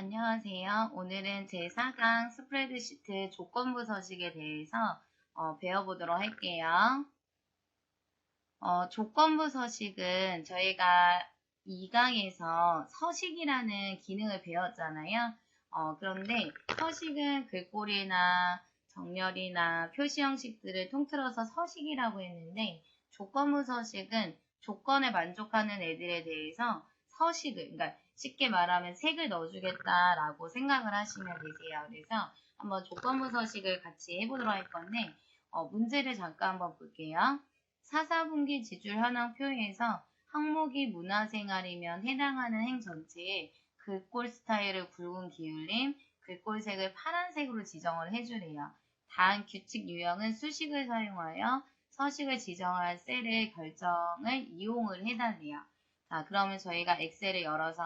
안녕하세요. 오늘은 제4강 스프레드시트 조건부 서식에 대해서 배워보도록 할게요. 조건부 서식은 저희가 2강에서 서식이라는 기능을 배웠잖아요. 그런데 서식은 글꼴이나 정렬이나 표시 형식들을 통틀어서 서식이라고 했는데 조건부 서식은 조건에 만족하는 애들에 대해서 서식을, 그러니까 쉽게 말하면 색을 넣어주겠다라고 생각을 하시면 되세요. 그래서 한번 조건부 서식을 같이 해보도록 할 건데 문제를 잠깐 한번 볼게요. 사사분기 지줄 현황 표에서 항목이 문화생활이면 해당하는 행 전체에 글꼴 스타일을 굵은 기울임, 글꼴색을 파란색으로 지정을 해주래요. 다음 규칙 유형은 수식을 사용하여 서식을 지정할 셀의 결정을 이용을 해달래요. 자, 그러면 저희가 엑셀을 열어서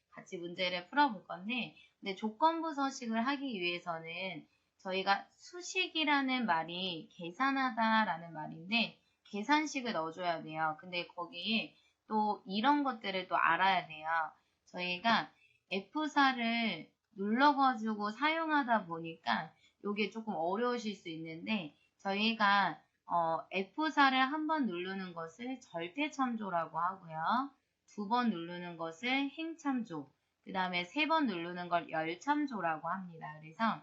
같이 문제를 풀어볼 건데, 근데 조건부 서식을 하기 위해서는 저희가 수식이라는 말이 계산하다라는 말인데, 계산식을 넣어줘야 돼요. 근데 거기에 또 이런 것들을 또 알아야 돼요. 저희가 F4를 눌러가지고 사용하다 보니까 이게 조금 어려우실 수 있는데 저희가 F4를 한 번 누르는 것을 절대참조라고 하고요. 2번 누르는 것을 행참조, 그 다음에 3번 누르는 걸 열참조라고 합니다. 그래서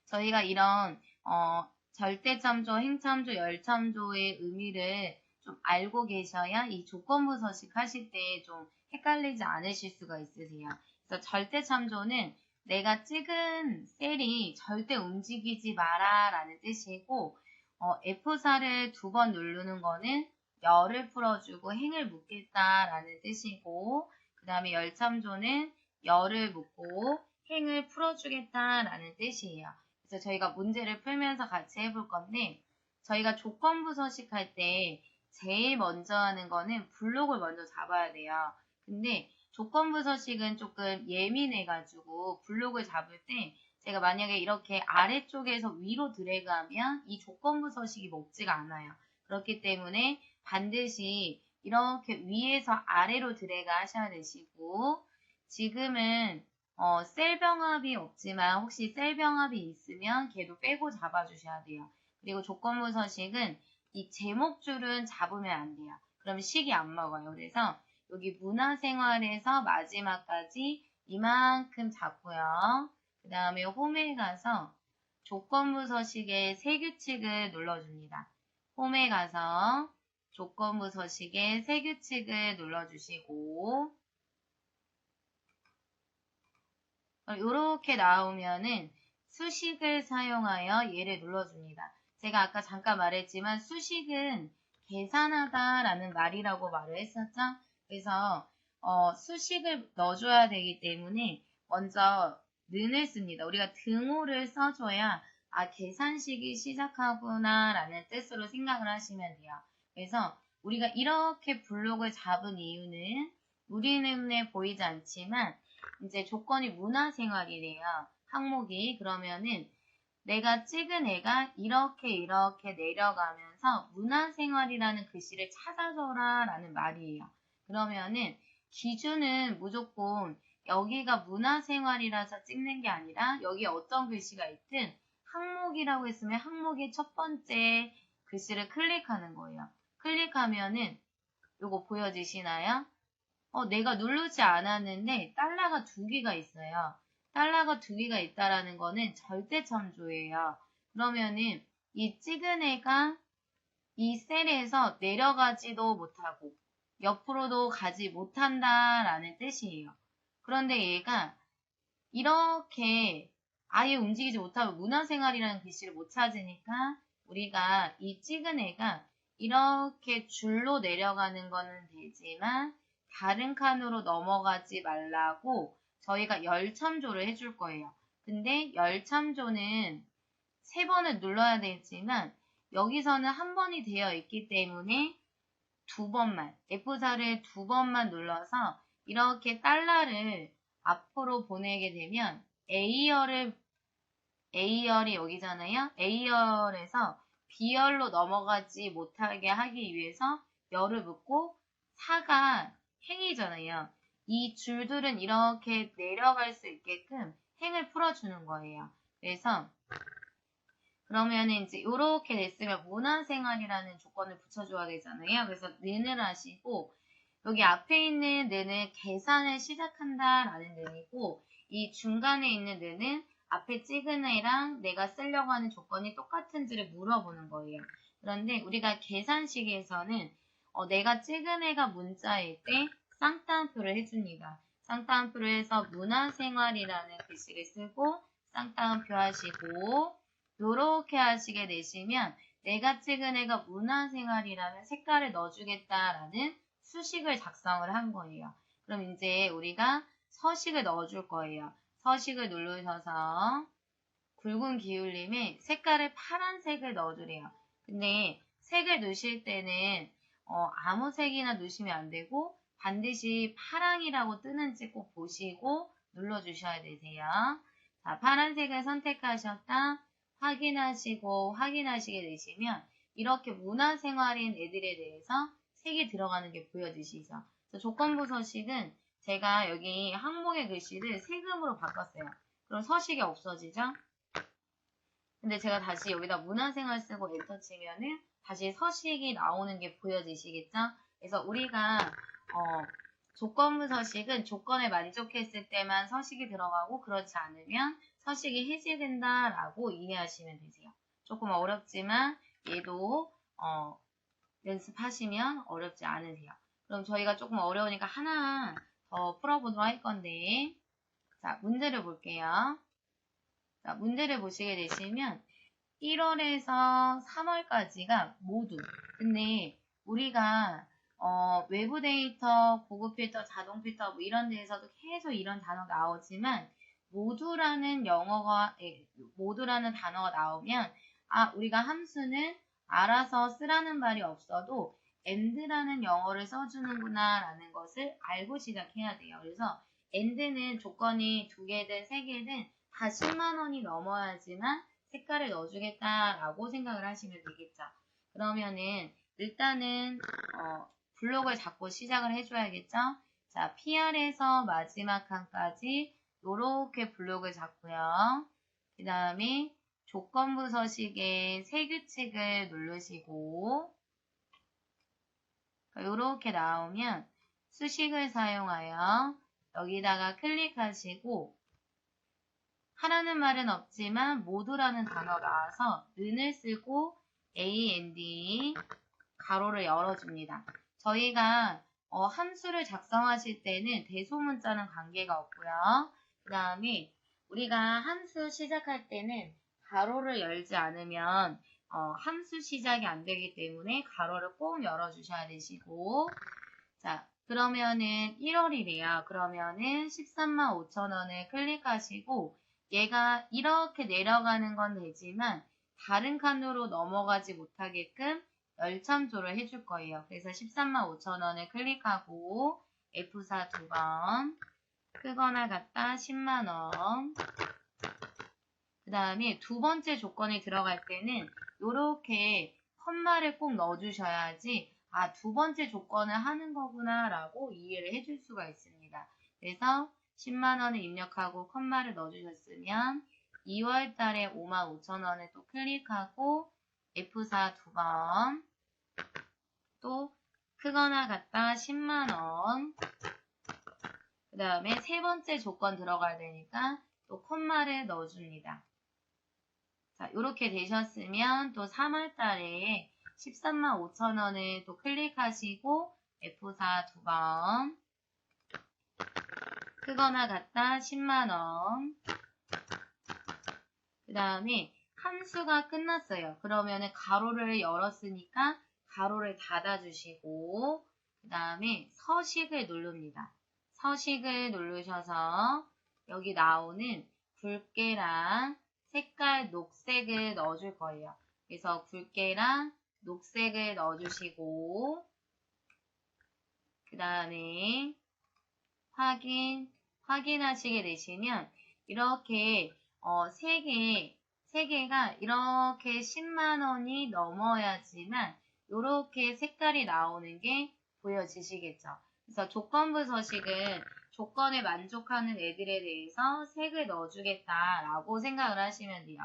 저희가 이런 절대참조, 행참조, 열참조의 의미를 좀 알고 계셔야 이 조건부 서식 하실 때 좀 헷갈리지 않으실 수가 있으세요. 그래서 절대참조는 내가 찍은 셀이 절대 움직이지 마라 라는 뜻이고 F4를 2번 누르는 거는 열을 풀어주고 행을 묶겠다 라는 뜻이고 그 다음에 열참조는 열을 묶고 행을 풀어주겠다 라는 뜻이에요. 그래서 저희가 문제를 풀면서 같이 해볼 건데 저희가 조건부 서식할 때 제일 먼저 하는 거는 블록을 먼저 잡아야 돼요. 근데 조건부 서식은 조금 예민해가지고 블록을 잡을 때 제가 만약에 이렇게 아래쪽에서 위로 드래그하면 이 조건부 서식이 먹지가 않아요. 그렇기 때문에 반드시 이렇게 위에서 아래로 드래그 하셔야 되시고 지금은 셀 병합이 없지만 혹시 셀 병합이 있으면 걔도 빼고 잡아주셔야 돼요. 그리고 조건부 서식은 이 제목줄은 잡으면 안 돼요. 그러면 식이 안 먹어요. 그래서 여기 문화생활에서 마지막까지 이만큼 잡고요. 그 다음에 홈에 가서 조건부 서식의 세 규칙을 눌러줍니다. 홈에 가서 조건부 서식의 세 규칙을 눌러주시고 이렇게 나오면은 수식을 사용하여 얘를 눌러줍니다. 제가 아까 잠깐 말했지만 수식은 계산하다라는 말이라고 말을 했었죠. 그래서 수식을 넣어줘야 되기 때문에 먼저 는을 씁니다. 우리가 등호를 써줘야 계산식이 시작하구나 라는 뜻으로 생각을 하시면 돼요. 그래서 우리가 이렇게 블록을 잡은 이유는 우리 눈에 보이지 않지만 이제 조건이 문화생활이래요. 항목이. 그러면은 내가 찍은 애가 이렇게 내려가면서 문화생활이라는 글씨를 찾아줘라 라는 말이에요. 그러면은 기준은 무조건 여기가 문화생활이라서 찍는 게 아니라 여기 어떤 글씨가 있든 항목이라고 했으면 항목의 첫 번째 글씨를 클릭하는 거예요. 클릭하면은 요거 보여지시나요? 내가 누르지 않았는데 달러가 2개가 있어요. 달러가 2개가 있다라는 거는 절대참조예요. 그러면은 이 찍은 애가 이 셀에서 내려가지도 못하고 옆으로도 가지 못한다라는 뜻이에요. 그런데 얘가 이렇게 아예 움직이지 못하고 문화생활이라는 글씨를 못 찾으니까 우리가 이 찍은 애가 이렇게 줄로 내려가는 거는 되지만 다른 칸으로 넘어가지 말라고 저희가 열참조를 해줄 거예요. 근데 열참조는 3번을 눌러야 되지만 여기서는 한 번이 되어 있기 때문에 2번만, F4를 2번만 눌러서 이렇게 달러를 앞으로 보내게 되면 A열이 여기잖아요. A열에서 B열로 넘어가지 못하게 하기 위해서 열을 묶고 4가 행이잖아요. 이 줄들은 이렇게 내려갈 수 있게끔 행을 풀어주는 거예요. 그래서 그러면은 이제 이렇게 됐으면 문화생활이라는 조건을 붙여줘야 되잖아요. 그래서 는을 하시고 여기 앞에 있는 는은 계산을 시작한다라는 는이고 이 중간에 있는 는은 앞에 찍은 애랑 내가 쓰려고 하는 조건이 똑같은지를 물어보는 거예요. 그런데 우리가 계산식에서는 내가 찍은 애가 문자일 때 쌍따옴표를 해줍니다. 쌍따옴표를 해서 문화생활이라는 글씨를 쓰고 쌍따옴표 하시고 요렇게 하시게 되시면 내가 찍은 애가 문화생활이라는 색깔을 넣어주겠다라는 수식을 작성을 한 거예요. 그럼 이제 우리가 서식을 넣어줄 거예요. 서식을 누르셔서 굵은 기울림에 색깔을 파란색을 넣어주래요. 근데 색을 넣으실 때는 아무 색이나 넣으시면 안 되고 반드시 파랑이라고 뜨는지 꼭 보시고 눌러주셔야 되세요. 자, 파란색을 선택하셨다. 확인하시게 되시면 이렇게 문화생활인 애들에 대해서 색이 들어가는 게 보여지시죠. 조건부 서식은 제가 여기 항목의 글씨를 세금으로 바꿨어요. 그럼 서식이 없어지죠? 근데 제가 다시 여기다 문화생활 쓰고 엔터 치면은 다시 서식이 나오는 게 보여지시겠죠? 그래서 우리가 조건부 서식은 조건에 만족했을 때만 서식이 들어가고 그렇지 않으면 서식이 해제된다라고 이해하시면 되세요. 조금 어렵지만 얘도 연습하시면 어렵지 않으세요. 그럼 저희가 조금 어려우니까 하나 더 풀어보도록 할 건데 자, 문제를 볼게요. 자, 문제를 보시게 되시면 1월에서 3월까지가 모두 근데 우리가 외부 데이터, 고급 필터, 자동 필터 뭐 이런 데에서도 계속 이런 단어가 나오지만 모두라는 단어가 나오면 우리가 함수는 알아서 쓰라는 말이 없어도 and라는 영어를 써주는구나 라는 것을 알고 시작해야 돼요. 그래서 and는 조건이 2개든 3개든 다 10만 원이 넘어야지만 색깔을 넣어주겠다라고 생각을 하시면 되겠죠. 그러면은 일단은 블록을 잡고 시작을 해줘야겠죠. 자, PR에서 마지막 칸까지 이렇게 블록을 잡고요. 그 다음에 조건부 서식에 세규칙을 누르시고 이렇게 나오면 수식을 사용하여 여기다가 클릭하시고 하라는 말은 없지만 모두라는 단어가 나와서 는을 쓰고 and 가로를 열어줍니다. 저희가 함수를 작성하실 때는 대소문자는 관계가 없고요. 그 다음에 우리가 함수 시작할 때는 가로를 열지 않으면 함수 시작이 안 되기 때문에 가로를 꼭 열어주셔야 되시고 자 그러면은 1월이래요. 그러면은 13만 5천 원을 클릭하시고 얘가 이렇게 내려가는 건 되지만 다른 칸으로 넘어가지 못하게끔 열참조를 해줄 거예요. 그래서 13만 5천 원을 클릭하고 F4 2번 크거나 같다 10만 원 그 다음에 두 번째 조건이 들어갈 때는 이렇게 컴마를 꼭 넣어주셔야지 두 번째 조건을 하는 거구나 라고 이해를 해줄 수가 있습니다. 그래서 10만 원을 입력하고 컴마를 넣어주셨으면 2월 달에 5만 5천 원을 또 클릭하고 F4 2번 또 크거나 같다 10만 원 그 다음에 세 번째 조건 들어가야 되니까 또 콤마를 넣어줍니다. 자, 이렇게 되셨으면 또 3월 달에 13만 5천 원을 또 클릭하시고 F4 2번 크거나 같다 10만 원 그 다음에 함수가 끝났어요. 그러면은 가로를 열었으니까 가로를 닫아주시고 그 다음에 서식을 누릅니다. 서식을 누르셔서 여기 나오는 굵게랑 색깔 녹색을 넣어줄 거예요. 그래서 굵게랑 녹색을 넣어주시고 그 다음에 확인하시게 되시면 이렇게 세 개가 이렇게 10만 원이 넘어야지만 이렇게 색깔이 나오는 게 보여지시겠죠. 그래서 조건부 서식은 조건에 만족하는 애들에 대해서 색을 넣어주겠다라고 생각을 하시면 돼요.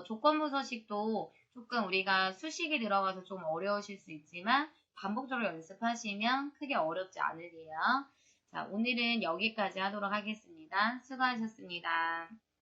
조건부 서식도 조금 우리가 수식이 들어가서 좀 어려우실 수 있지만 반복적으로 연습하시면 크게 어렵지 않으세요. 자, 오늘은 여기까지 하도록 하겠습니다. 수고하셨습니다.